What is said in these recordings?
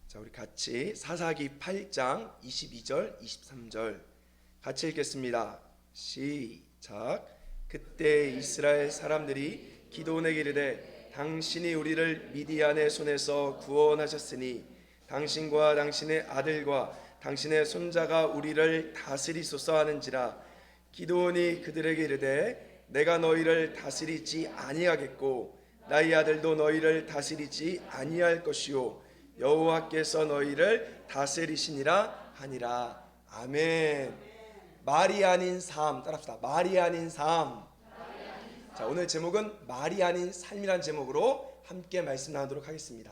자, 우리 같이 사사기 8장 22절 23절 같이 읽겠습니다. 시작. 그때 이스라엘 사람들이 기드온에게 이르되 당신이 우리를 미디안의 손에서 구원하셨으니 당신과 당신의 아들과 당신의 손자가 우리를 다스리소서 하는지라. 기드온이 그들에게 이르되 내가 너희를 다스리지 아니하겠고 나의 아들도 너희를 다스리지 아니할 것이요 여호와께서 너희를 다스리시니라 하니라. 아멘. 말이 아닌 삶, 따라합시다. 말이 아닌 삶. 자, 오늘 제목은 말이 아닌 삶이란 제목으로 함께 말씀 나누도록 하겠습니다.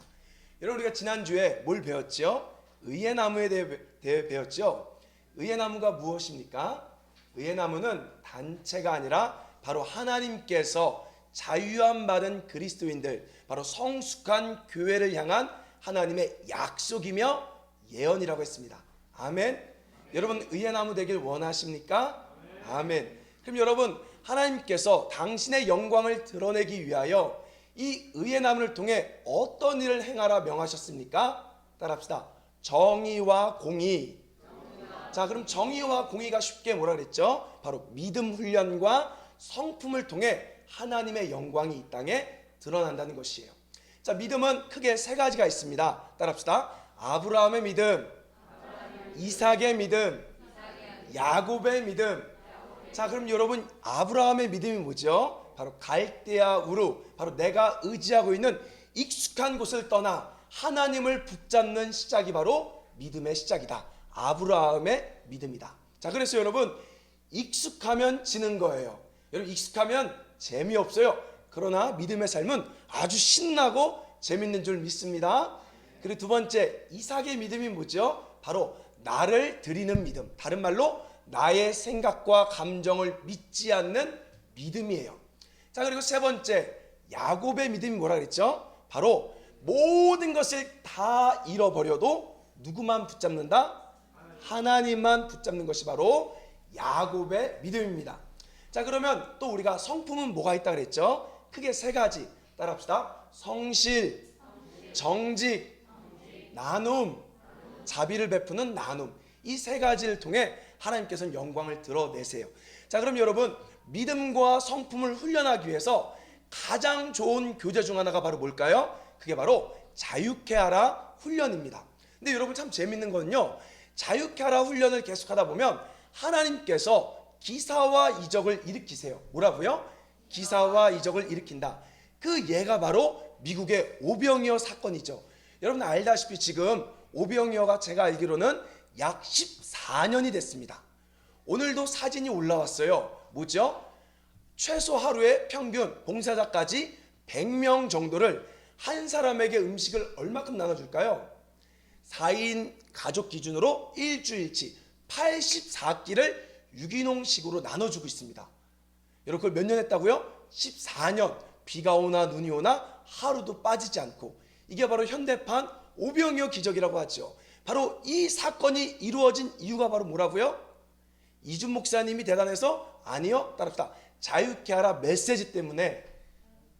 여러분, 우리가 지난주에 뭘 배웠죠? 의의 나무에 대해 배웠죠? 의의 나무가 무엇입니까? 의의 나무는 단체가 아니라 바로 하나님께서 자유함 받은 그리스도인들, 바로 성숙한 교회를 향한 하나님의 약속이며 예언이라고 했습니다. 아멘. 여러분, 의의 나무 되길 원하십니까? 아멘. 그럼 여러분, 하나님께서 당신의 영광을 드러내기 위하여 이 의의 나무를 통해 어떤 일을 행하라 명하셨습니까? 따라합시다. 정의와 공의. 자, 그럼 정의와 공의가 쉽게 뭐라 그랬죠? 바로 믿음 훈련과 성품을 통해 하나님의 영광이 이 땅에 드러난다는 것이에요. 자, 믿음은 크게 세 가지가 있습니다. 따라합시다. 아브라함의 믿음, 이삭의 믿음, 야곱의 믿음. 자, 그럼 여러분, 아브라함의 믿음이 뭐죠? 바로 갈대아 우루, 바로 내가 의지하고 있는 익숙한 곳을 떠나 하나님을 붙잡는 시작이 바로 믿음의 시작이다. 아브라함의 믿음이다. 자, 그래서 여러분, 익숙하면 지는 거예요. 여러분, 익숙하면 재미없어요. 그러나 믿음의 삶은 아주 신나고 재밌는 줄 믿습니다. 그리고 두 번째, 이삭의 믿음이 뭐죠? 바로 나를 드리는 믿음. 다른 말로 나의 생각과 감정을 믿지 않는 믿음이에요. 자, 그리고 세 번째, 야곱의 믿음이 뭐라 그랬죠? 바로 모든 것을 다 잃어버려도 누구만 붙잡는다? 하나님만 붙잡는 것이 바로 야곱의 믿음입니다. 자, 그러면 또 우리가 성품은 뭐가 있다 그랬죠? 크게 세 가지. 따라합시다. 성실, 정직, 나눔, 자비를 베푸는 나눔. 이 세 가지를 통해 하나님께서는 영광을 드러내세요. 자, 그럼 여러분, 믿음과 성품을 훈련하기 위해서 가장 좋은 교재 중 하나가 바로 뭘까요? 그게 바로 자유케 하라 훈련입니다. 근데 여러분, 참 재밌는 거는요, 자유케 하라 훈련을 계속하다 보면 하나님께서 기사와 이적을 일으키세요. 뭐라고요? 기사와 이적을 일으킨다. 그 예가 바로 미국의 오병이어 사건이죠. 여러분 알다시피 지금 오병이어가 제가 알기로는 약 14년이 됐습니다. 오늘도 사진이 올라왔어요. 뭐죠? 최소 하루에 평균 봉사자까지 100명 정도를 한 사람에게 음식을 얼마큼 나눠줄까요? 4인 가족 기준으로 일주일치 84끼를 유기농식으로 나눠주고 있습니다. 여러분, 그걸 몇 년 했다고요? 14년. 비가 오나 눈이 오나 하루도 빠지지 않고. 이게 바로 현대판 오병이어 기적이라고 하죠. 바로 이 사건이 이루어진 이유가 바로 뭐라고요? 이준 목사님이 대단해서? 아니요. 따라합시다. 자유케 하라 메시지 때문에.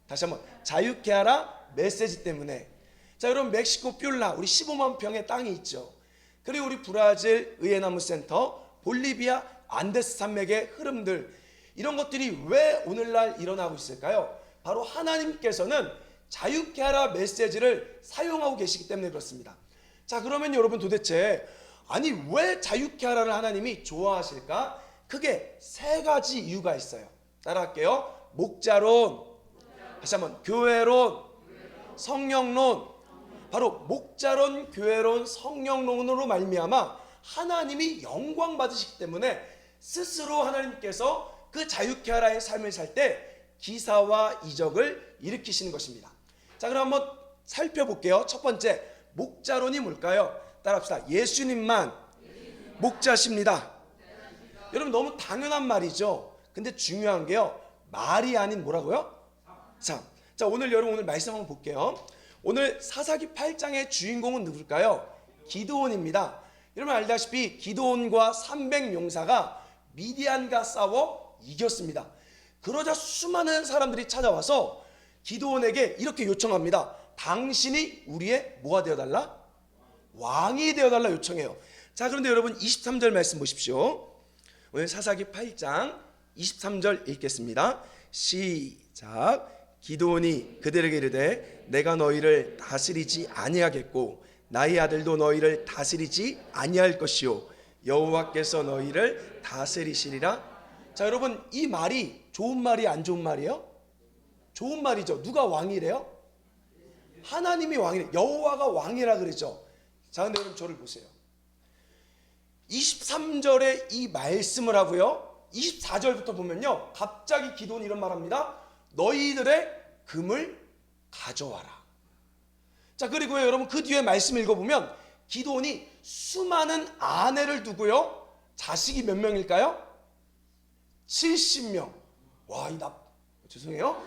다시 한번, 자유케 하라 메시지 때문에. 자, 여러분, 멕시코 뷸라, 우리 15만 평의 땅이 있죠. 그리고 우리 브라질 의예나무 센터, 볼리비아 안데스 산맥의 흐름들, 이런 것들이 왜 오늘날 일어나고 있을까요? 바로 하나님께서는 자유케 하라 메시지를 사용하고 계시기 때문에 그렇습니다. 자, 그러면 여러분, 도대체 아니 왜 자유케 하라를 하나님이 좋아하실까? 크게 세 가지 이유가 있어요. 따라할게요. 목자론, 다시 한번 교회론, 성령론. 바로 목자론, 교회론, 성령론으로 말미암아 하나님이 영광 받으시기 때문에 스스로 하나님께서 그 자유케 하라의 삶을 살 때 기사와 이적을 일으키시는 것입니다. 자, 그럼 한번 살펴볼게요. 첫 번째, 목자론이 뭘까요? 따라합시다. 예수님만 목자십니다. 여러분, 너무 당연한 말이죠. 근데 중요한 게요, 말이 아닌 뭐라고요? 자, 오늘 여러분, 오늘 말씀 한번 볼게요. 오늘 사사기 8장의 주인공은 누굴까요? 기드온입니다. 여러분 알다시피 기드온과 300용사가 미디안과 싸워 이겼습니다. 그러자 수많은 사람들이 찾아와서 기드온에게 이렇게 요청합니다. 당신이 우리의 뭐가 되어달라? 왕이 되어달라 요청해요. 자, 그런데 여러분 23절 말씀 보십시오. 오늘 사사기 8장 23절 읽겠습니다. 시작. 기드온이 그들에게 이르되 내가 너희를 다스리지 아니하겠고 나의 아들도 너희를 다스리지 아니할 것이요 여호와께서 너희를 다스리시리라. 자, 여러분 이 말이 좋은 말이 안 좋은 말이에요? 좋은 말이죠. 누가 왕이래요? 하나님이 왕이래. 여호와가 왕이라 그랬죠. 자, 근데 여러분 저를 보세요. 23절에 이 말씀을 하고요, 24절부터 보면요, 갑자기 기드온이 이런 말합니다. 너희들의 금을 가져와라. 자, 그리고 여러분 그 뒤에 말씀 읽어보면 기드온이 수많은 아내를 두고요, 자식이 몇 명일까요? 70명. 와, 죄송해요.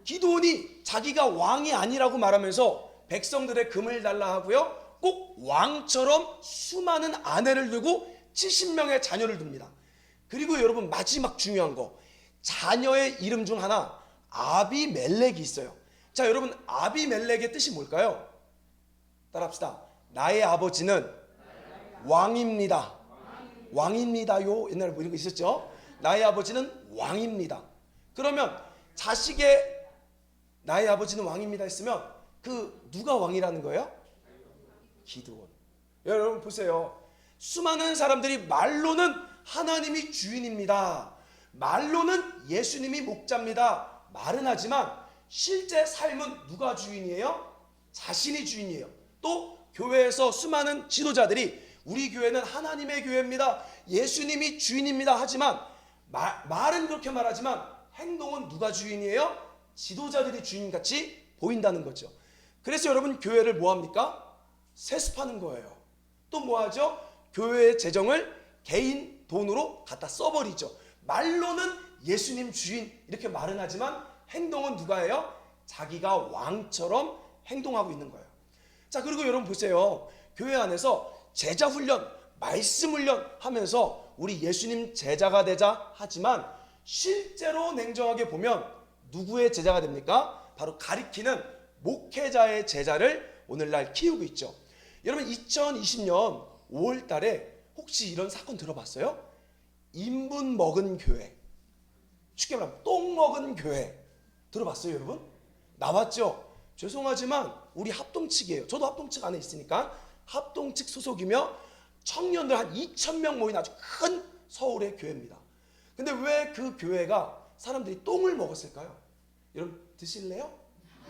기드온이 자기가 왕이 아니라고 말하면서 백성들의 금을 달라 하고요, 꼭 왕처럼 수많은 아내를 두고 70명의 자녀를 둡니다. 그리고 여러분 마지막 중요한 거, 자녀의 이름 중 하나 아비멜렉이 있어요. 자, 여러분 아비멜렉의 뜻이 뭘까요? 따라합시다. 나의 아버지는 왕입니다. 왕입니다요. 옛날에 뭐 이런 거 있었죠? 나의 아버지는 왕입니다. 그러면 자식의 나의 아버지는 왕입니다 했으면 그 누가 왕이라는 거예요? 기드온. 여러분 보세요. 수많은 사람들이 말로는 하나님이 주인입니다, 말로는 예수님이 목자입니다 말은 하지만 실제 삶은 누가 주인이에요? 자신이 주인이에요. 또 교회에서 수많은 지도자들이 우리 교회는 하나님의 교회입니다, 예수님이 주인입니다 하지만 말은 그렇게 말하지만 행동은 누가 주인이에요? 지도자들이 주인같이 보인다는 거죠. 그래서 여러분 교회를 뭐합니까? 세습하는 거예요. 또 뭐하죠? 교회의 재정을 개인 돈으로 갖다 써버리죠. 말로는 예수님 주인 이렇게 말은 하지만 행동은 누가 해요? 자기가 왕처럼 행동하고 있는 거예요. 자, 그리고 여러분 보세요. 교회 안에서 제자 훈련, 말씀 훈련 하면서 우리 예수님 제자가 되자 하지만 실제로 냉정하게 보면 누구의 제자가 됩니까? 바로 가리키는 목회자의 제자를 오늘날 키우고 있죠. 여러분 2020년 5월 달에 혹시 이런 사건 들어봤어요? 인분 먹은 교회, 쉽게 말하면 똥 먹은 교회 들어봤어요 여러분? 나왔죠? 죄송하지만 우리 합동측이에요. 저도 합동측 안에 있으니까 합동측 소속이며 청년들 한 2,000명 모인 아주 큰 서울의 교회입니다. 근데 왜 그 교회가 사람들이 똥을 먹었을까요? 여러분 드실래요?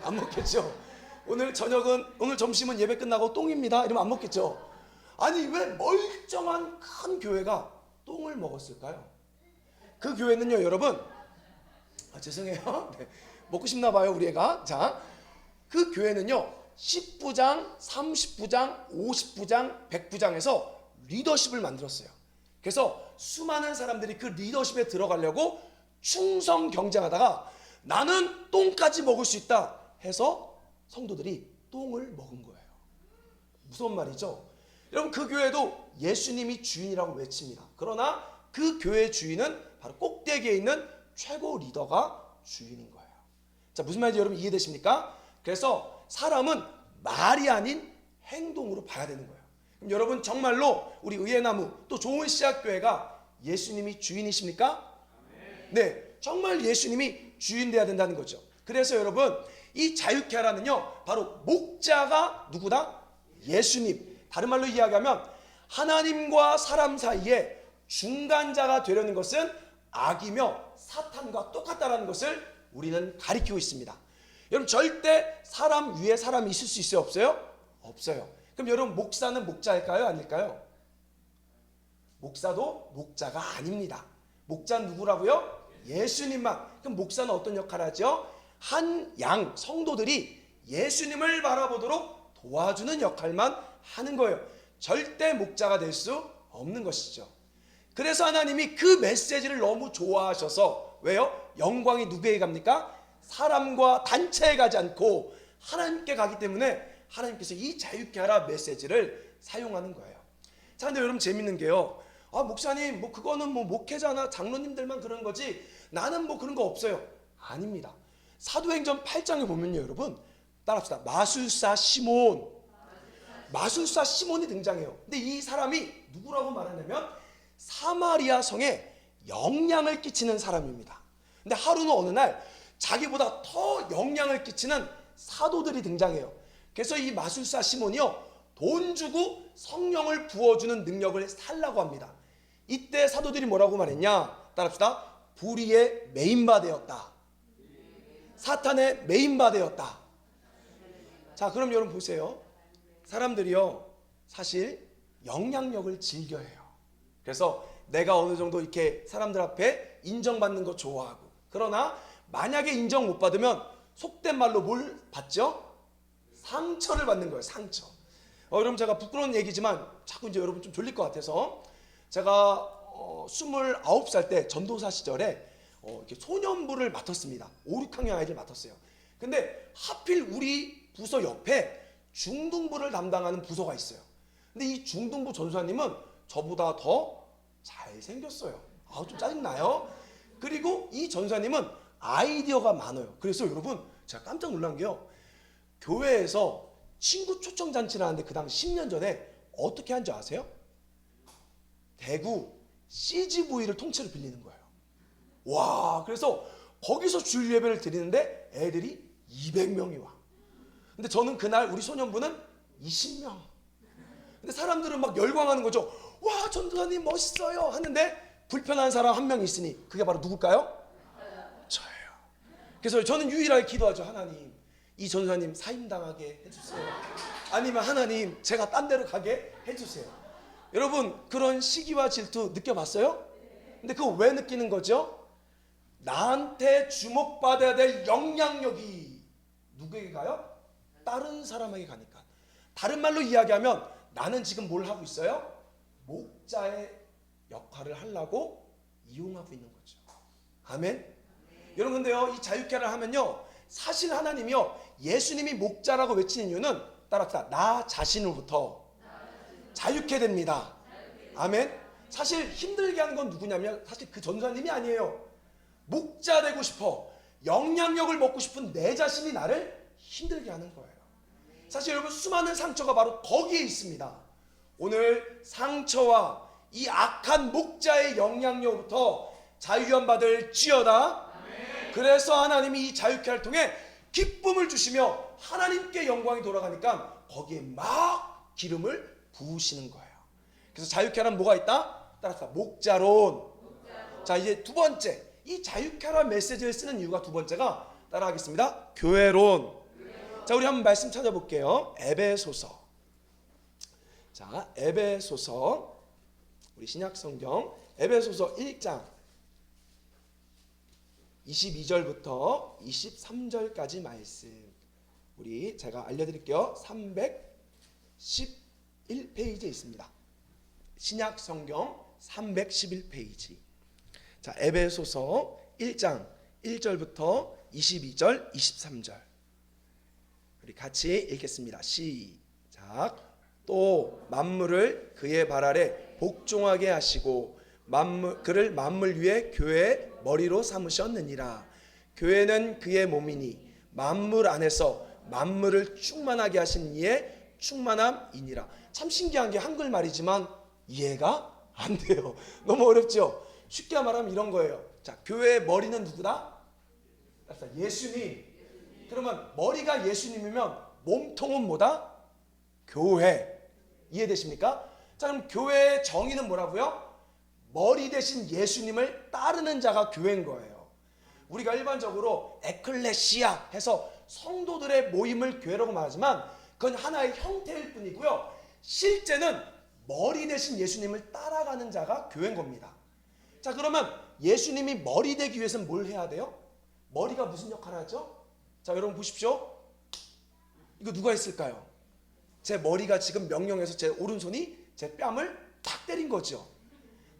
안 먹겠죠? 오늘 점심은 예배 끝나고 똥입니다 이러면 안 먹겠죠? 아니 왜 멀쩡한 큰 교회가 똥을 먹었을까요? 그 교회는요 여러분, 죄송해요. 네, 먹고 싶나 봐요 우리 애가. 자, 그 교회는요 10부장, 30부장, 50부장, 100부장에서 리더십을 만들었어요. 그래서 수많은 사람들이 그 리더십에 들어가려고 충성 경쟁하다가 나는 똥까지 먹을 수 있다 해서 성도들이 똥을 먹은 거예요. 무서운 말이죠. 여러분 그 교회도 예수님이 주인이라고 외칩니다. 그러나 그 교회의 주인은 바로 꼭대기에 있는 최고 리더가 주인인 거예요. 자, 무슨 말인지 여러분 이해되십니까? 그래서 사람은 말이 아닌 행동으로 봐야 되는 거예요. 그럼 여러분 정말로 우리 의회나무 또 좋은 씨앗교회가 예수님이 주인이십니까? 네, 정말 예수님이 주인 돼야 된다는 거죠. 그래서 여러분 이 자유케하라는요 바로 목자가 누구다? 예수님. 다른 말로 이야기하면 하나님과 사람 사이에 중간자가 되려는 것은 악이며 사탄과 똑같다는 것을 우리는 가리키고 있습니다. 여러분 절대 사람 위에 사람이 있을 수 있어요? 없어요? 없어요. 그럼 여러분 목사는 목자일까요? 아닐까요? 목사도 목자가 아닙니다. 목자는 누구라고요? 예수님만. 그럼 목사는 어떤 역할을 하죠? 한 양 성도들이 예수님을 바라보도록 도와주는 역할만 하는 거예요. 절대 목자가 될 수 없는 것이죠. 그래서 하나님이 그 메시지를 너무 좋아하셔서, 왜요? 영광이 누구에게 갑니까? 사람과 단체에 가지 않고 하나님께 가기 때문에 하나님께서 이 자유케 하라 메시지를 사용하는 거예요. 자, 근데 여러분 재밌는 게요, 목사님 뭐 그거는 뭐 목회자나 장로님들만 그런 거지 나는 뭐 그런 거 없어요. 아닙니다. 사도행전 8장에 보면요 여러분, 따라합시다. 마술사 시몬, 마술사 시몬이 등장해요. 근데 이 사람이 누구라고 말하냐면 사마리아 성에 영향을 끼치는 사람입니다. 근데 하루는 어느 날 자기보다 더 영향을 끼치는 사도들이 등장해요. 그래서 이 마술사 시몬이요, 돈 주고 성령을 부어주는 능력을 살라고 합니다. 이때 사도들이 뭐라고 말했냐? 따라합시다. 불의의 메인바 되었다. 사탄의 메인바 되었다. 자, 그럼 여러분 보세요. 사람들이요, 사실 영향력을 즐겨해요. 그래서 내가 어느 정도 이렇게 사람들 앞에 인정받는 거 좋아하고, 그러나 만약에 인정 못 받으면 속된 말로 뭘 받죠? 상처를 받는 거예요. 상처. 여러분, 제가 부끄러운 얘기지만 자꾸 이제 여러분 좀 졸릴 것 같아서, 제가 29살 때 전도사 시절에 이렇게 소년부를 맡았습니다. 5, 6학년 아이들 맡았어요. 근데 하필 우리 부서 옆에 중등부를 담당하는 부서가 있어요. 근데 이 중등부 전사님은 저보다 더 잘생겼어요. 좀 짜증나요. 그리고 이 전사님은 아이디어가 많아요. 그래서 여러분, 제가 깜짝 놀란 게요, 교회에서 친구 초청잔치를 하는데 그 당시 10년 전에 어떻게 한지 아세요? 대구 CGV를 통째로 빌리는 거예요. 와, 그래서 거기서 주일 예배를 드리는데 애들이 200명이 와. 근데 저는 그날 우리 소년부는 20명. 근데 사람들은 막 열광하는 거죠. 와, 전도사님 멋있어요 하는데 불편한 사람 한 명 있으니 그게 바로 누굴까요? 저예요. 그래서 저는 유일하게 기도하죠. 하나님, 이 전도사님 사임당하게 해주세요. 아니면 하나님, 제가 딴 데로 가게 해주세요. 여러분, 그런 시기와 질투 느껴봤어요? 근데 그거 왜 느끼는 거죠? 나한테 주목받아야 될 영향력이 누구에게 가요? 다른 사람에게 가니까. 다른 말로 이야기하면 나는 지금 뭘 하고 있어요? 목자의 역할을 하려고 이용하고 있는 거죠. 아멘? 여러분, 근데요, 이 자유케를 하면요, 사실 하나님이요, 예수님이 목자라고 외치는 이유는 따라합시다. 나 자신으로부터 자유케 됩니다. 아멘? 사실 힘들게 하는 건 누구냐면 사실 그 전도사님이 아니에요. 목자 되고 싶어, 영향력을 먹고 싶은 내 자신이 나를 힘들게 하는 거예요. 사실 여러분, 수많은 상처가 바로 거기에 있습니다. 오늘 상처와 이 악한 목자의 영향력부터 자유함 받을지어다. 그래서 하나님이 이 자유케를 통해 기쁨을 주시며 하나님께 영광이 돌아가니까 거기에 막 기름을 부으시는 거예요. 그래서 자유케란 뭐가 있다? 따라서 목자론. 자, 이제 두 번째, 이 자유케란 메시지를 쓰는 이유가 두 번째가 따라하겠습니다. 교회론. 자, 우리 한번 말씀 찾아볼게요. 에베소서. 자, 에베소서, 우리 신약성경 에베소서 1장 22절부터 23절까지 말씀, 우리 제가 알려드릴게요. 311페이지에 있습니다. 신약성경 311페이지. 자, 에베소서 1장 1절부터 22절 23절 우리 같이 읽겠습니다. 시작. 또 만물을 그의 발 아래 복종하게 하시고 그를 만물 위에 교회의 머리로 삼으셨느니라. 교회는 그의 몸이니 만물 안에서 만물을 충만하게 하신 이의 충만함이니라. 참 신기한 게 한글말이지만 이해가 안 돼요. 너무 어렵죠? 쉽게 말하면 이런 거예요. 자, 교회의 머리는 누구다? 예수님. 그러면 머리가 예수님이면 몸통은 뭐다? 교회. 이해되십니까? 자, 그럼 교회의 정의는 뭐라고요? 머리 대신 예수님을 따르는 자가 교회인 거예요. 우리가 일반적으로 에클레시아 해서 성도들의 모임을 교회라고 말하지만 그건 하나의 형태일 뿐이고요, 실제는 머리 대신 예수님을 따라가는 자가 교회인 겁니다. 자, 그러면 예수님이 머리 되기 위해서는 뭘 해야 돼요? 머리가 무슨 역할을 하죠? 자, 여러분 보십시오. 이거 누가 했을까요? 제 머리가 지금 명령해서 제 오른손이 제 뺨을 탁 때린 거죠.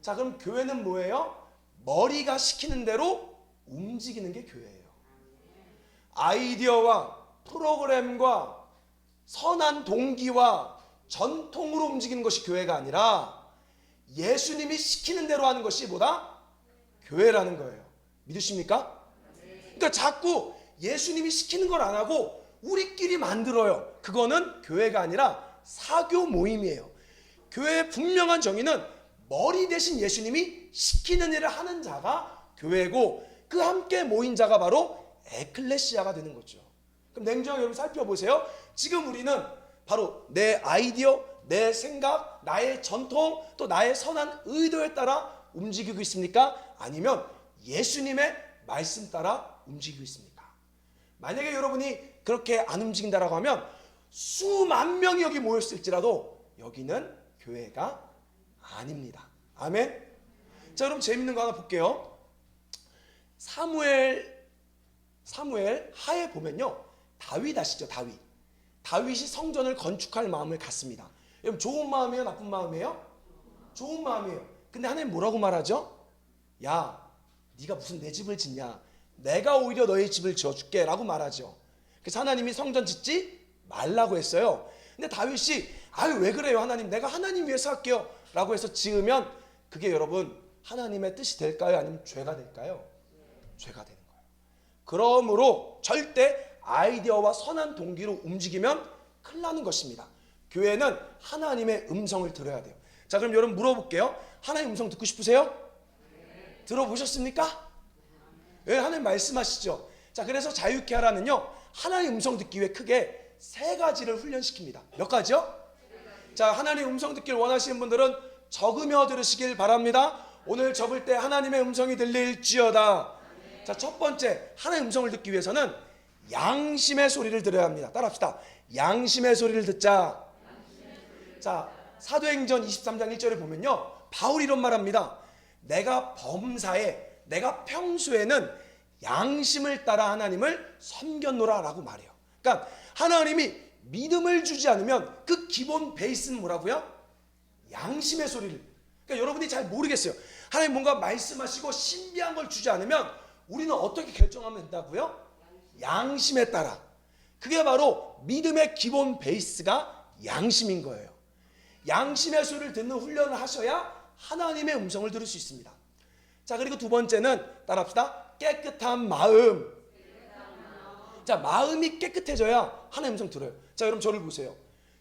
자, 그럼 교회는 뭐예요? 머리가 시키는 대로 움직이는 게 교회예요. 아이디어와 프로그램과 선한 동기와 전통으로 움직이는 것이 교회가 아니라 예수님이 시키는 대로 하는 것이 뭐다? 교회라는 거예요. 믿으십니까? 그러니까 자꾸 예수님이 시키는 걸 안 하고 우리끼리 만들어요. 그거는 교회가 아니라 사교 모임이에요. 교회의 분명한 정의는 머리 대신 예수님이 시키는 일을 하는 자가 교회고, 그 함께 모인 자가 바로 에클레시아가 되는 거죠. 그럼 냉정하게 여러분 살펴보세요. 지금 우리는 바로 내 아이디어, 내 생각, 나의 전통, 또 나의 선한 의도에 따라 움직이고 있습니까? 아니면 예수님의 말씀 따라 움직이고 있습니까? 만약에 여러분이 그렇게 안 움직인다라고 하면 수만 명이 여기 모였을지라도 여기는 교회가 아닙니다. 아멘. 자, 그럼 재밌는 거 하나 볼게요. 사무엘 하에 보면요, 다윗 아시죠? 다윗이 성전을 건축할 마음을 갖습니다. 여러분, 좋은 마음이에요, 나쁜 마음이에요? 좋은 마음이에요. 근데 하나님 뭐라고 말하죠? 야, 네가 무슨 내 집을 짓냐? 내가 오히려 너의 집을 지어줄게 라고 말하죠. 그래서 하나님이 성전 짓지 말라고 했어요. 근데 다윗이 아유 왜 그래요 하나님, 내가 하나님 위해서 할게요 라고 해서 지으면 그게 여러분 하나님의 뜻이 될까요? 아니면 죄가 될까요? 죄가 되는 거예요. 그러므로 절대 아이디어와 선한 동기로 움직이면 큰일 나는 것입니다. 교회는 하나님의 음성을 들어야 돼요. 자, 그럼 여러분 물어볼게요. 하나님 음성 듣고 싶으세요? 들어보셨습니까? 왜? 하나님 말씀하시죠. 자, 그래서 자유케 하라는요, 하나님 음성 듣기 위해 크게 세 가지를 훈련시킵니다. 몇 가지요? 자, 하나님 음성 듣기를 원하시는 분들은 적으며 들으시길 바랍니다. 오늘 적을 때 하나님의 음성이 들릴지어다. 자, 첫 번째, 하나님 음성을 듣기 위해서는 양심의 소리를 들어야 합니다. 따라합시다. 양심의 소리를 듣자. 자, 사도행전 23장 1절에 보면요, 바울이 이런 말합니다. 내가 범사에, 내가 평소에는 양심을 따라 하나님을 섬겼노라 라고 말해요. 그러니까 하나님이 믿음을 주지 않으면 그 기본 베이스는 뭐라고요? 양심의 소리를. 그러니까 여러분이 잘 모르겠어요. 하나님 뭔가 말씀하시고 신비한 걸 주지 않으면 우리는 어떻게 결정하면 된다고요? 양심에 따라. 그게 바로 믿음의 기본 베이스가 양심인 거예요. 양심의 소리를 듣는 훈련을 하셔야 하나님의 음성을 들을 수 있습니다. 자, 그리고 두 번째는 따라합시다. 깨끗한 마음. 자, 마음이 깨끗해져야 하나님 음성 들어요. 자, 여러분 저를 보세요.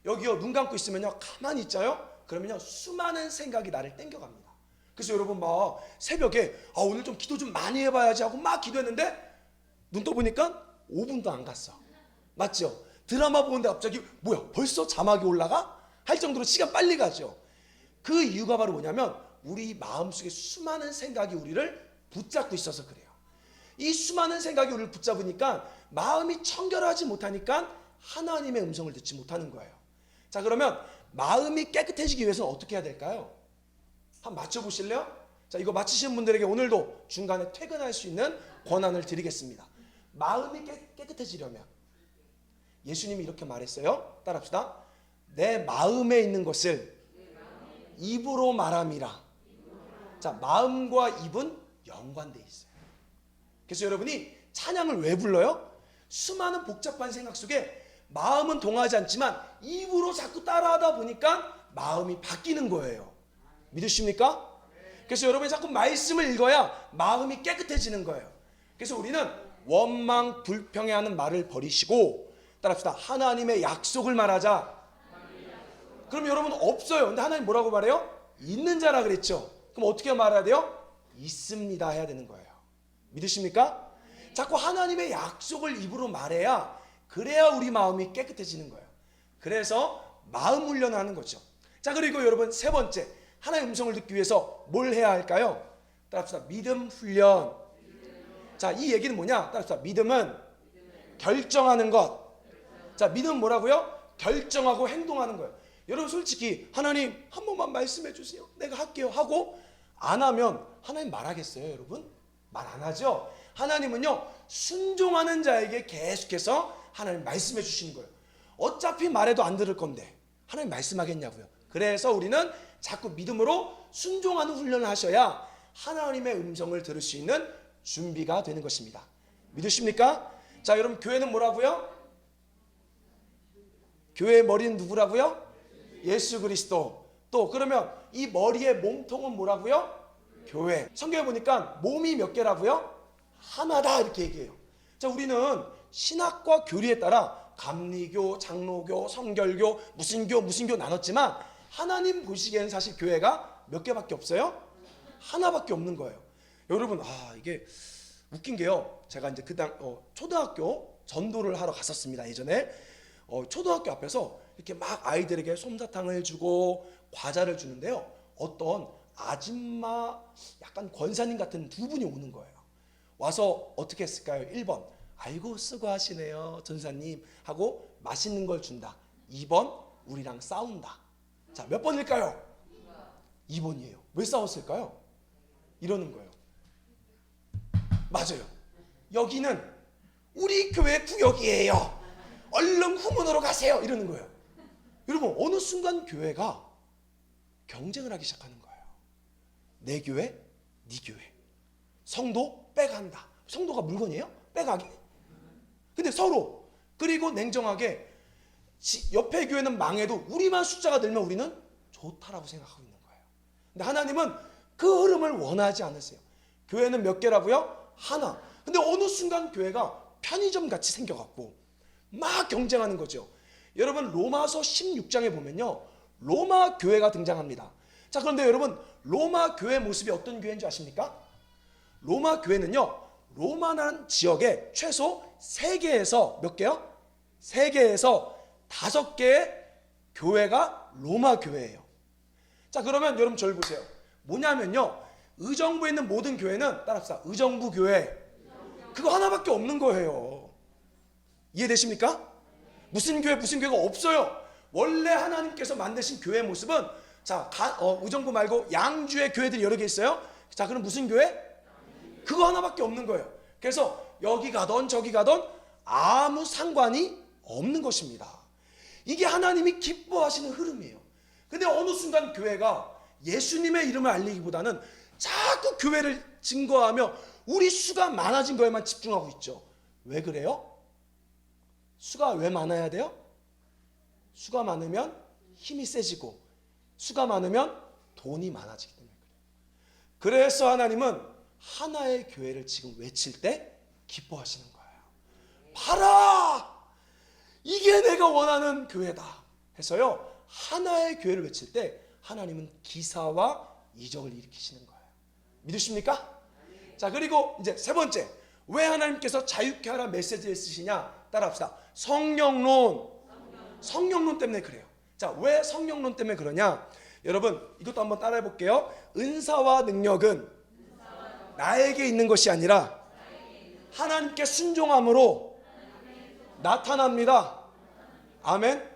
여기요, 눈 감고 있으면요, 가만히 있자요. 그러면요, 수많은 생각이 나를 땡겨갑니다. 그래서 여러분 막 새벽에 오늘 좀 기도 좀 많이 해봐야지 하고 막 기도했는데 눈 떠보니까 5분도 안 갔어. 맞죠? 드라마 보는데 갑자기 뭐야 벌써 자막이 올라가? 할 정도로 시간 빨리 가죠. 그 이유가 바로 뭐냐면 우리 마음속에 수많은 생각이 우리를 붙잡고 있어서 그래요. 이 수많은 생각이 우리를 붙잡으니까 마음이 청결하지 못하니까 하나님의 음성을 듣지 못하는 거예요. 자, 그러면 마음이 깨끗해지기 위해서는 어떻게 해야 될까요? 한번 맞춰보실래요? 자, 이거 맞히신 분들에게 오늘도 중간에 퇴근할 수 있는 권한을 드리겠습니다. 마음이 깨끗해지려면 예수님이 이렇게 말했어요. 따라합시다. 내 마음에 있는 것을 입으로 말함이라. 자, 마음과 입은 연관되어 있어요. 그래서 여러분이 찬양을 왜 불러요? 수많은 복잡한 생각 속에 마음은 동하지 않지만 입으로 자꾸 따라하다 보니까 마음이 바뀌는 거예요. 믿으십니까? 그래서 여러분이 자꾸 말씀을 읽어야 마음이 깨끗해지는 거예요. 그래서 우리는 원망 불평해하는 말을 버리시고 따라합시다. 하나님의 약속을 말하자. 그럼 여러분 없어요. 근데 하나님 뭐라고 말해요? 있는 자라 그랬죠. 그럼 어떻게 말해야 돼요? 있습니다 해야 되는 거예요. 믿으십니까? 자꾸 하나님의 약속을 입으로 말해야, 그래야 우리 마음이 깨끗해지는 거예요. 그래서 마음 훈련을 하는 거죠. 자, 그리고 여러분 세 번째, 하나님의 음성을 듣기 위해서 뭘 해야 할까요? 따라합시다. 믿음 훈련. 자, 이 얘기는 뭐냐? 따라합시다. 믿음은 결정하는 것. 자, 믿음은 뭐라고요? 결정하고 행동하는 거예요. 여러분 솔직히 하나님 한 번만 말씀해 주세요. 내가 할게요 하고 안 하면 하나님 말하겠어요, 여러분? 말 안 하죠? 하나님은요, 순종하는 자에게 계속해서 하나님 말씀해 주시는 거예요. 어차피 말해도 안 들을 건데 하나님 말씀하겠냐고요. 그래서 우리는 자꾸 믿음으로 순종하는 훈련을 하셔야 하나님의 음성을 들을 수 있는 준비가 되는 것입니다. 믿으십니까? 자, 여러분 교회는 뭐라고요? 교회의 머리는 누구라고요? 예수 그리스도. 또 그러면 이 머리의 몸통은 뭐라고요? 교회. 성경에 보니까 몸이 몇 개라고요? 하나다 이렇게 얘기해요. 자, 우리는 신학과 교리에 따라 감리교, 장로교, 성결교, 무슨 교 나눴지만 하나님 보시기에는 사실 교회가 몇 개밖에 없어요? 하나밖에 없는 거예요. 여러분, 이게 웃긴 게요. 제가 이제 초등학교 전도를 하러 갔었습니다. 예전에 초등학교 앞에서 이렇게 막 아이들에게 솜사탕을 주고 과자를 주는데요. 어떤 아줌마 약간 권사님 같은 두 분이 오는 거예요. 와서 어떻게 했을까요? 1번, 아이고 수고하시네요 전사님 하고 맛있는 걸 준다. 2번, 우리랑 싸운다. 자, 몇 번일까요? 2번이에요. 왜 싸웠을까요? 이러는 거예요. 맞아요. 여기는 우리 교회 구역이에요. 얼른 후문으로 가세요. 이러는 거예요. 여러분, 어느 순간 교회가 경쟁을 하기 시작하는 거예요. 내 교회, 네 교회. 성도 빼간다. 성도가 물건이에요? 빼가기? 근데 서로, 그리고 냉정하게 옆에 교회는 망해도 우리만 숫자가 늘면 우리는 좋다라고 생각하고 있는 거예요. 근데 하나님은 그 흐름을 원하지 않으세요. 교회는 몇 개라고요? 하나. 근데 어느 순간 교회가 편의점 같이 생겨갖고 막 경쟁하는 거죠. 여러분, 로마서 16장에 보면요, 로마 교회가 등장합니다. 자, 그런데 여러분, 로마 교회 모습이 어떤 교회인 줄 아십니까? 로마 교회는요, 로마라는 지역에 최소 3개에서 몇 개요? 3개에서 5개의 교회가 로마 교회예요. 자, 그러면 여러분 저를 보세요. 뭐냐면요, 의정부에 있는 모든 교회는 따라합시다. 의정부 교회. 그거 하나밖에 없는 거예요. 이해되십니까? 무슨 교회가 없어요. 원래 하나님께서 만드신 교회 모습은, 자, 의정부 말고 양주의 교회들이 여러 개 있어요. 자, 그럼 무슨 교회? 그거 하나밖에 없는 거예요. 그래서 여기 가던 저기 가던 아무 상관이 없는 것입니다. 이게 하나님이 기뻐하시는 흐름이에요. 근데 어느 순간 교회가 예수님의 이름을 알리기보다는 자꾸 교회를 증거하며 우리 수가 많아진 거에만 집중하고 있죠. 왜 그래요? 수가 왜 많아야 돼요? 수가 많으면 힘이 세지고, 수가 많으면 돈이 많아지기 때문에 그래요. 그래서 하나님은 하나의 교회를 지금 외칠 때 기뻐하시는 거예요. 봐라! 이게 내가 원하는 교회다 해서요, 하나의 교회를 외칠 때 하나님은 기사와 이적을 일으키시는 거예요. 믿으십니까? 자, 그리고 이제 세 번째, 왜 하나님께서 자유케 하라 메시지를 쓰시냐? 따라합시다. 성령론 때문에 그래요. 자, 왜 성령론 때문에 그러냐? 여러분, 이것도 한번 따라해 볼게요. 은사와 능력은 나에게 있는 것이 아니라 하나님께 순종함으로 나타납니다. 아멘.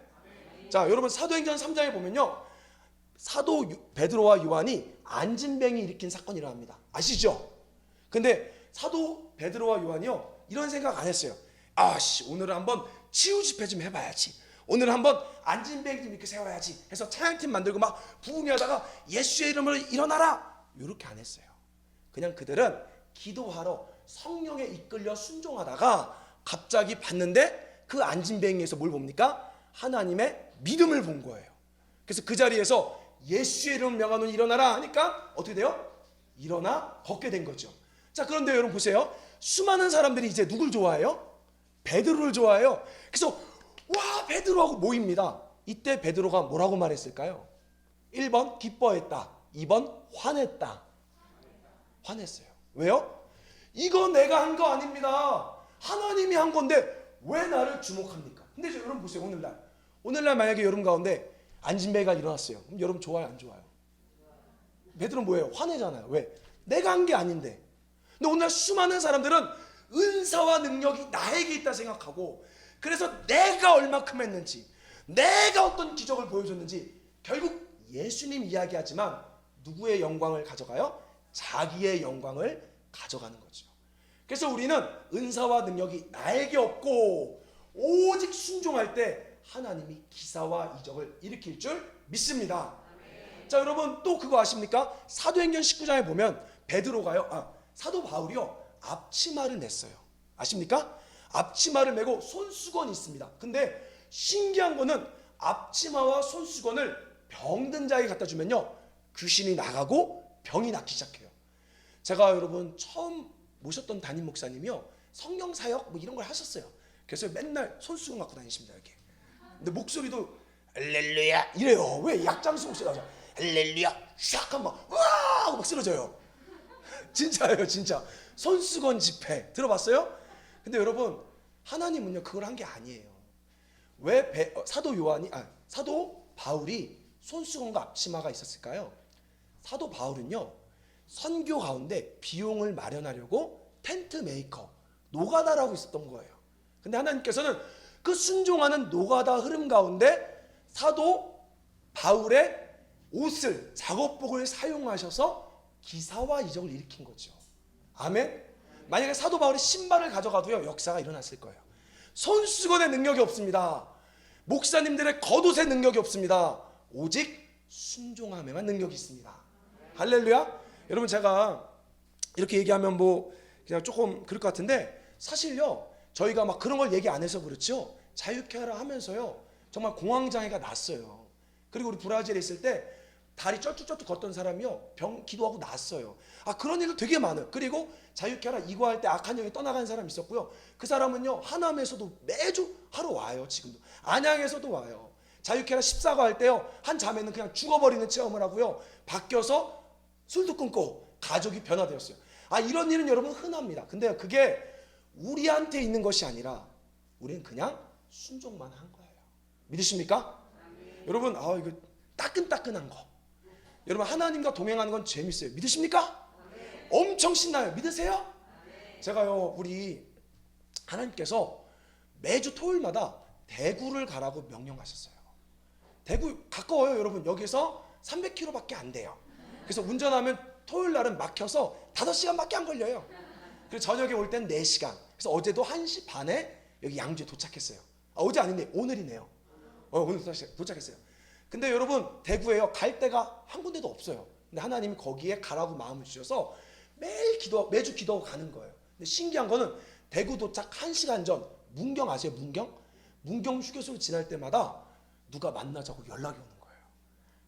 자, 여러분, 사도행전 3장에 보면요, 사도 베드로와 요한이 안진뱅이 일으킨 사건이 일어납니다. 아시죠? 근데 사도 베드로와 요한이요, 이런 생각 안 했어요. 오늘은 한번 치유 집회 좀 해봐야지. 오늘 한번 안진뱅이 좀 이렇게 세워야지 해서 찬양팀 만들고 막 부흥하다가 예수의 이름으로 일어나라, 이렇게 안 했어요. 그냥 그들은 기도하러 성령에 이끌려 순종하다가 갑자기 봤는데 그 안진뱅이에서 뭘 봅니까? 하나님의 믿음을 본 거예요. 그래서 그 자리에서 예수의 이름을 명하노니 일어나라 하니까 어떻게 돼요? 일어나 걷게 된 거죠. 자, 그런데 여러분 보세요. 수많은 사람들이 이제 누굴 좋아해요? 베드로를 좋아해요. 그래서 와, 베드로하고 모입니다. 이때 베드로가 뭐라고 말했을까요? 1번 기뻐했다. 2번 화냈다. 화냈어요. 왜요? 이거 내가 한 거 아닙니다. 하나님이 한 건데 왜 나를 주목합니까? 근데 여러분 보세요. 오늘날 만약에 여러분 가운데 안진뱅이가 일어났어요. 그럼 여러분 좋아요, 안 좋아요? 베드로는 뭐예요? 화내잖아요. 왜? 내가 한 게 아닌데. 근데 오늘 수많은 사람들은 은사와 능력이 나에게 있다 생각하고, 그래서 내가 얼마큼 했는지, 내가 어떤 기적을 보여줬는지, 결국 예수님 이야기하지만 누구의 영광을 가져가요? 자기의 영광을 가져가는 거죠. 그래서 우리는 은사와 능력이 나에게 없고 오직 순종할 때 하나님이 기사와 이적을 일으킬 줄 믿습니다. 자, 여러분 또 그거 아십니까? 사도행전 19장에 보면 사도 바울이요, 앞치마를 냈어요. 아십니까? 앞치마를 메고 손수건이 있습니다. 근데 신기한 거는 앞치마와 손수건을 병든 자에게 갖다 주면요, 귀신이 나가고 병이 낫기 시작해요. 제가 여러분 처음 모셨던 담임 목사님이요, 성령 사역 뭐 이런 걸 하셨어요. 그래서 맨날 손수건 갖고 다니십니다 이렇게. 근데 목소리도 할렐루야 이래요. 왜? 약장수 목소리 나죠. 할렐루야 샥 하면 와 하고 막 쓰러져요. 진짜예요 진짜. 손수건 집회 들어봤어요? 근데 여러분 하나님은요 그걸 한 게 아니에요. 왜 사도 바울이 손수건과 앞치마가 있었을까요? 사도 바울은요 선교 가운데 비용을 마련하려고 텐트 메이커 노가다라고 있었던 거예요. 근데 하나님께서는 그 순종하는 노가다 흐름 가운데 사도 바울의 옷을 작업복을 사용하셔서 기사와 이적을 일으킨 거죠. 아멘. 만약에 사도 바울이 신발을 가져가도요 역사가 일어났을 거예요. 손수건의 능력이 없습니다. 목사님들의 겉옷의 능력이 없습니다. 오직 순종함에만 능력이 있습니다. 할렐루야. 여러분 제가 이렇게 얘기하면 뭐 그냥 조금 그럴 것 같은데 사실요 저희가 막 그런 걸 얘기 안 해서 그렇죠. 자유케 하라 하면서요 정말 공황장애가 났어요. 그리고 우리 브라질에 있을 때 다리 쩔뚝쩔뚝 걷던 사람이요 병 기도하고 났어요. 그런 일도 되게 많아요. 그리고 자유케 하라 이거할 때 악한 영이 떠나간 사람이 있었고요. 그 사람은요 하남에서도 매주 하러 와요. 지금도 안양에서도 와요. 자유케 하라 14가 할 때요 한 자매는 그냥 죽어버리는 체험을 하고요 바뀌어서 술도 끊고 가족이 변화되었어요. 이런 일은 여러분 흔합니다. 근데 그게 우리한테 있는 것이 아니라 우리는 그냥 순종만 한 거예요. 믿으십니까? 여러분 이거 따끈따끈한 거 여러분 하나님과 동행하는 건 재밌어요. 믿으십니까? 엄청 신나요. 믿으세요? 제가요 우리 하나님께서 매주 토요일마다 대구를 가라고 명령하셨어요. 대구 가까워요 여러분. 여기서 300km밖에 안 돼요. 그래서 운전하면 토요일 날은 막혀서 5시간밖에 안 걸려요. 그리고 저녁에 올 때는 4시간. 그래서 어제도 1시 반에 여기 양주에 도착했어요. 어제 아닌데 오늘이네요. 오늘 도착했어요. 근데 여러분 대구에요 갈 데가 한 군데도 없어요. 근데 하나님이 거기에 가라고 마음을 주셔서 매주 기도하고 가는 거예요. 근데 신기한 거는 대구 도착 1시간 전 문경 아세요? 문경 휴게소를 지날 때마다 누가 만나자고 연락이 오는 거예요.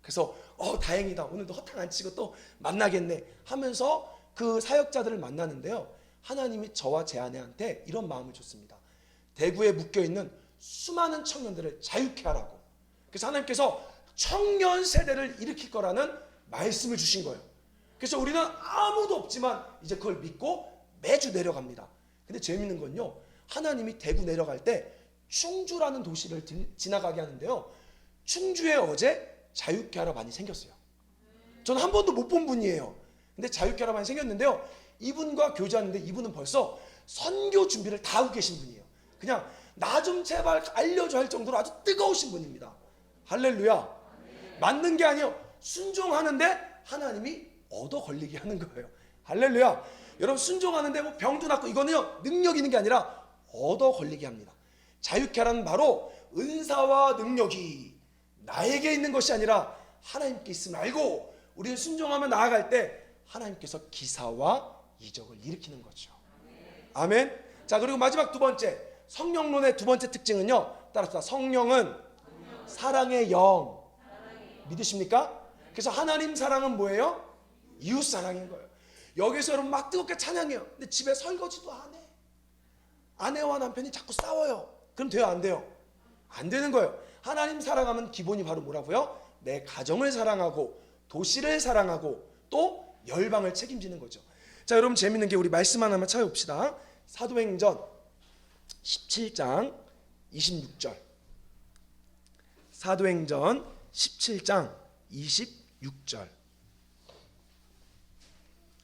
그래서 다행이다 오늘도 허탕 안 치고 또 만나겠네 하면서 그 사역자들을 만나는데요 하나님이 저와 제 아내한테 이런 마음을 줬습니다. 대구에 묶여있는 수많은 청년들을 자유케 하라고. 그래서 하나님께서 청년 세대를 일으킬 거라는 말씀을 주신 거예요. 그래서 우리는 아무도 없지만 이제 그걸 믿고 매주 내려갑니다. 근데 재밌는 건요 하나님이 대구 내려갈 때 충주라는 도시를 지나가게 하는데요 충주에 어제 자유케 하라 많이 생겼어요. 저는 한 번도 못 본 분이에요. 근데 자유케 하라 많이 생겼는데요 이분과 교제하는데 이분은 벌써 선교 준비를 다 하고 계신 분이에요. 그냥 나 좀 제발 알려줘 할 정도로 아주 뜨거우신 분입니다. 할렐루야. 맞는 게 아니에요. 순종하는데 하나님이 얻어 걸리게 하는 거예요. 할렐루야. 여러분 순종하는데 뭐 병도 낫고 이거는요 능력 있는 게 아니라 얻어 걸리게 합니다. 자유케 하라는 바로 은사와 능력이 나에게 있는 것이 아니라 하나님께 있음을 알고 우리는 순종하며 나아갈 때 하나님께서 기사와 이적을 일으키는 거죠. 아멘. 자 그리고 마지막 두 번째 성령론의 두 번째 특징은요 따라서 성령은 사랑의 영. 믿으십니까? 그래서 하나님 사랑은 뭐예요? 이웃 사랑인 거예요. 여기서 여러분 막 뜨겁게 찬양해요. 근데 집에 설거지도 안 해. 아내와 남편이 자꾸 싸워요. 그럼 돼요 안 돼요? 안 되는 거예요. 하나님 사랑하면 기본이 바로 뭐라고요? 내 가정을 사랑하고 도시를 사랑하고 또 열방을 책임지는 거죠. 자 여러분 재밌는 게 우리 말씀 하나만 찾아봅시다. 사도행전 17장 26절. 사도행전 17장 26절.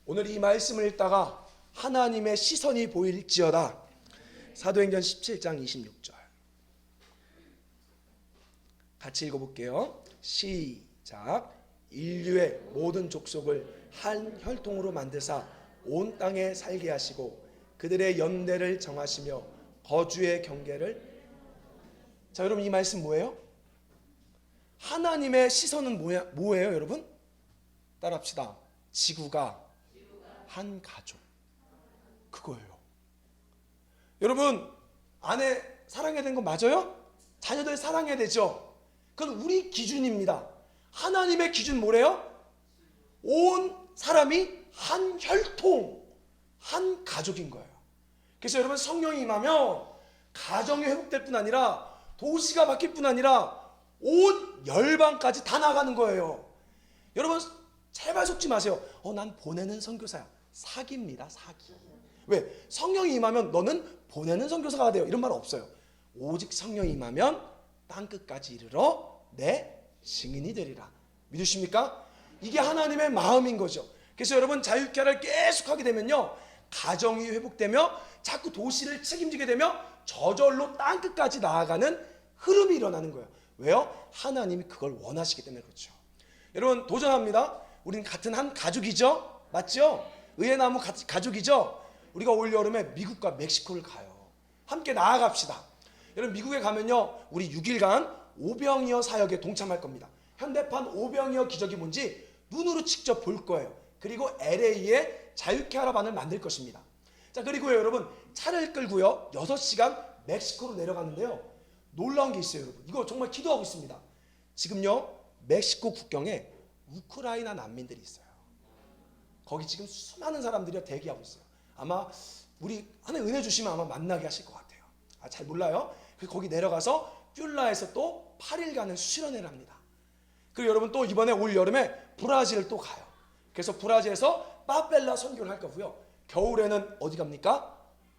오늘 이 말씀을 읽다가 하나님의 시선이 보일지어다. 사도행전 17장 26절. 같이 읽어볼게요. 시작. 인류의 모든 족속을 한 혈통으로 만드사 온 땅에 살게 하시고 그들의 연대를 정하시며 거주의 경계를. 자 여러분 이 말씀 뭐예요? 하나님의 시선은 뭐예요 여러분? 따라합시다. 지구가 한 가족. 그거예요. 여러분 아내 사랑해야 되는 거 맞아요? 자녀들 사랑해야 되죠? 그건 우리 기준입니다. 하나님의 기준 뭐래요? 온 사람이 한 혈통, 한 가족인 거예요. 그래서 여러분 성령이 임하면 가정이 회복될 뿐 아니라 도시가 바뀔 뿐 아니라 온 열방까지 다 나가는 거예요. 여러분 제발 속지 마세요. 난 보내는 선교사야. 사기입니다. 사기. 왜? 성령이 임하면 너는 보내는 선교사가 돼요. 이런 말 없어요. 오직 성령이 임하면 땅끝까지 이르러 내 증인이 되리라. 믿으십니까? 이게 하나님의 마음인 거죠. 그래서 여러분 자유케하를 계속 하게 되면요, 가정이 회복되며 자꾸 도시를 책임지게 되며 저절로 땅끝까지 나아가는 흐름이 일어나는 거예요. 왜요? 하나님이 그걸 원하시기 때문에 그렇죠. 여러분 도전합니다. 우린 같은 한 가족이죠? 맞죠? 의회나무 가족이죠? 우리가 올 여름에 미국과 멕시코를 가요. 함께 나아갑시다. 여러분 미국에 가면요, 우리 6일간 오병이어 사역에 동참할 겁니다. 현대판 오병이어 기적이 뭔지 눈으로 직접 볼 거예요. 그리고 LA에 자유케하라 반을 만들 것입니다. 자, 그리고요 여러분 차를 끌고요 6시간 멕시코로 내려가는데요, 놀라운 게 있어요. 여러분 이거 정말 기도하고 있습니다. 지금요 멕시코 국경에 우크라이나 난민들이 있어요. 거기 지금 수많은 사람들이 대기하고 있어요. 아마 우리 하나님 은혜 주시면 아마 만나게 하실 것 같아요. 잘 몰라요. 그래서 거기 내려가서 뀨라에서 또 8일간을 수련회를 합니다. 그리고 여러분 또 이번에 올 여름에 브라질을 또 가요. 그래서 브라질에서 파벨라 선교를 할 거고요. 겨울에는 어디 갑니까?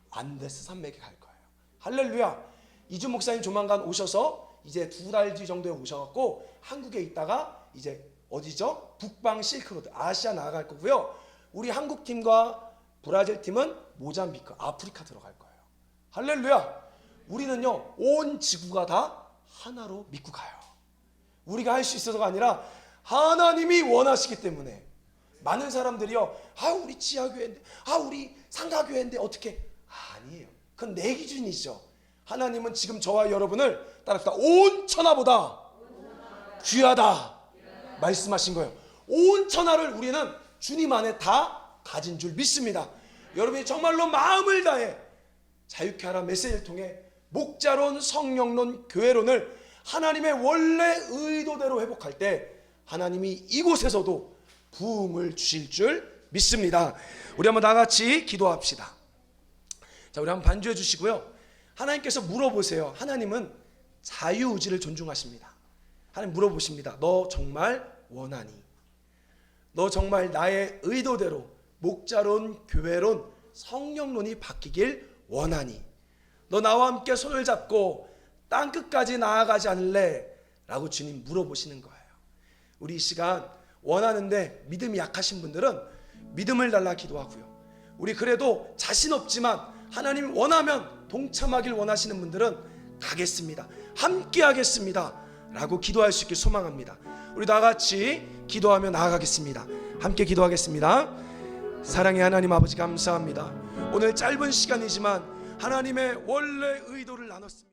안데스 산맥에 갈 거예요. 할렐루야. 이준 목사님 조만간 오셔서 이제 2달 뒤 정도에 오셔갖고 한국에 있다가 이제 어디죠? 북방 실크로드 아시아 나아갈 거고요. 우리 한국 팀과 브라질 팀은 모잠비크 아프리카 들어갈 거예요. 할렐루야. 우리는요 온 지구가 다 하나로 믿고 가요. 우리가 할 수 있어서가 아니라 하나님이 원하시기 때문에. 많은 사람들이요, 우리 지하교회인데, 우리 상가교회인데 어떻게? 아니에요. 그건 내 기준이죠. 하나님은 지금 저와 여러분을 따라합시다. 온 천하보다 귀하다 말씀하신 거예요. 온 천하를 우리는 주님 안에 다 가진 줄 믿습니다. 여러분이 정말로 마음을 다해 자유케하라 메시지를 통해 목자론, 성령론, 교회론을 하나님의 원래 의도대로 회복할 때 하나님이 이곳에서도 부흥을 주실 줄 믿습니다. 우리 한번 다 같이 기도합시다. 자, 우리 한번 반주해 주시고요. 하나님께서 물어보세요. 하나님은 자유의지를 존중하십니다. 하나님 물어보십니다. 너 정말 원하니? 너 정말 나의 의도대로 목자론, 교회론, 성령론이 바뀌길 원하니? 너 나와 함께 손을 잡고 땅끝까지 나아가지 않을래? 라고 주님 물어보시는 거예요. 우리 이 시간 원하는데 믿음이 약하신 분들은 믿음을 달라 기도하고요. 우리 그래도 자신 없지만 하나님 원하면 동참하길 원하시는 분들은 가겠습니다. 함께 하겠습니다. 라고 기도할 수 있길 소망합니다. 우리 다 같이 기도하며 나아가겠습니다. 함께 기도하겠습니다. 사랑의 하나님 아버지 감사합니다. 오늘 짧은 시간이지만 하나님의 원래 의도를 나눴습니다.